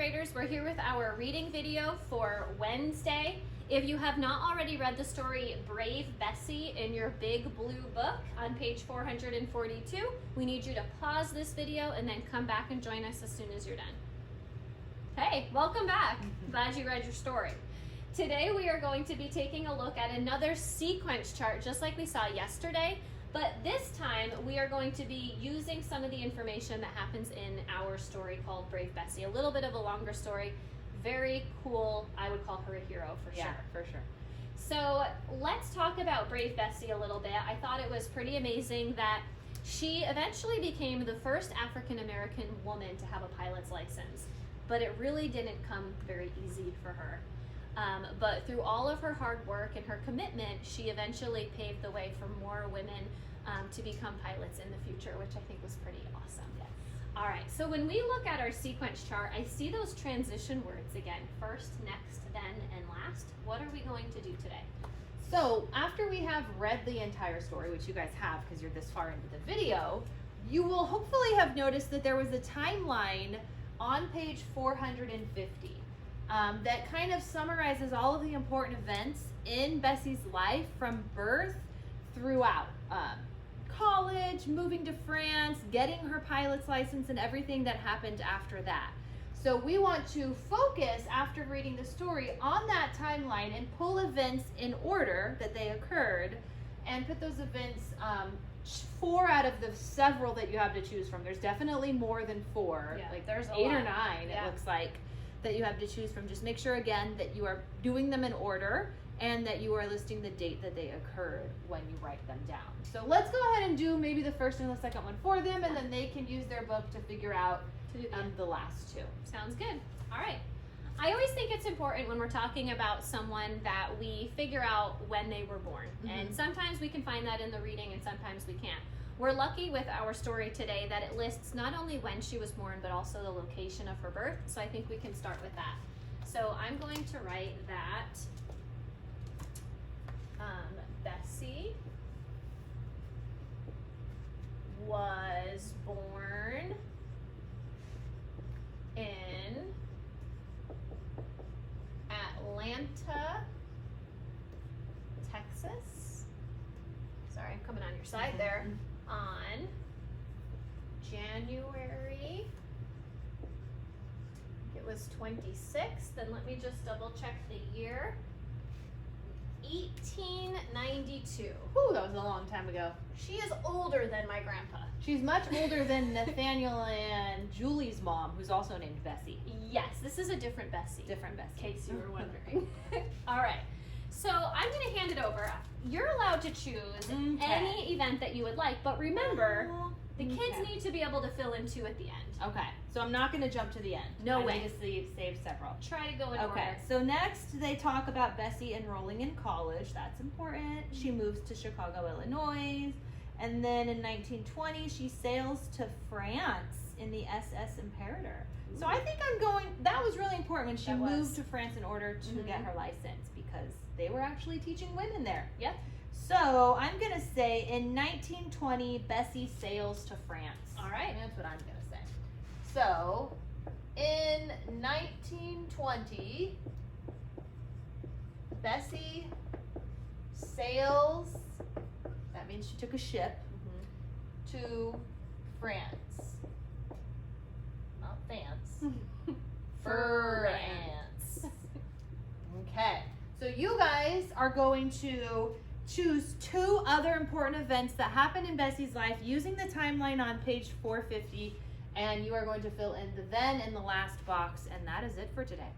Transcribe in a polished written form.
graders, we're here with our reading video for Wednesday. If you have not already read the story Brave Bessie in your big blue book on page 442, we need you to pause this video and then come back and join us as soon as you're done. Hey, welcome back. Glad you read your story. Today we are going to be taking a look at another sequence chart just like we saw yesterday, but this time we are going to be using some of the information that happens in our story called Brave Bessie. A little bit of a longer story, very cool. I would call her a hero for sure. Yeah, for sure. So let's talk about Brave Bessie a little bit. I thought it was pretty amazing that she eventually became the first African-American woman to have a pilot's license, but it really didn't come very easy for her. But through all of her hard work and her commitment, she eventually paved the way for more women to become pilots in the future, which I think was pretty awesome. Yes. All right, so when we look at our sequence chart, I see those transition words again: first, next, then, and last. What are we going to do today? So after we have read the entire story, which you guys have because you're this far into the video, you will hopefully have noticed that there was a timeline on page 450 that kind of summarizes all of the important events in Bessie's life from birth throughout. College, moving to France, getting her pilot's license, and everything that happened after that. So we want to focus, after reading the story, on that timeline and pull events in order that they occurred and put those events, 4 out of the several that you have to choose from. There's definitely more than 4. Yeah, like there's 8 a or lot. 9, Yeah. it looks like, that you have to choose from. Just make sure, again, that you are doing them in order and that you are listing the date that they occurred when you write them down. So let's go ahead and do maybe the first and the second one for them, and then they can use their book to figure out the last 2. Sounds good. All right. I always think it's important when we're talking about someone that we figure out when they were born. And sometimes we can find that in the reading and sometimes we can't. We're lucky with our story today that it lists not only when she was born, but also the location of her birth. So I think we can start with that. So I'm going to write that Bessie was born in Atlanta, Texas. Sorry, I'm coming on your side there. On January, it was 26th, and let me just double check the year. 1892. Ooh, that was a long time ago. She is older than my grandpa. She's much older than Nathaniel and Julie's mom, who's also named Bessie. Yes, this is a different Bessie. Different Bessie. In case you were wondering. All right, so I'm going to hand it over. You're allowed to choose any event that you would like, but remember, the kids need to be able to fill in 2 at the end. Okay, so I'm not going to jump to the end. No I way. need to save several. Try to go in order. Okay, so next they talk about Bessie enrolling in college. That's important. She moves to Chicago, Illinois. And then in 1920, she sails to France in the SS Imperator. So I think that was really important when she moved to France in order to get her license, because they were actually teaching women there. Yep. So I'm going to say in 1920, Bessie sails to France. All right. That's what I'm going to say. So in 1920, Bessie sails, that means she took a ship, to France. Not France. France. Okay. So you guys are going to choose 2 other important events that happened in Bessie's life using the timeline on page 450, and you are going to fill in the then and the last box, and that is it for today.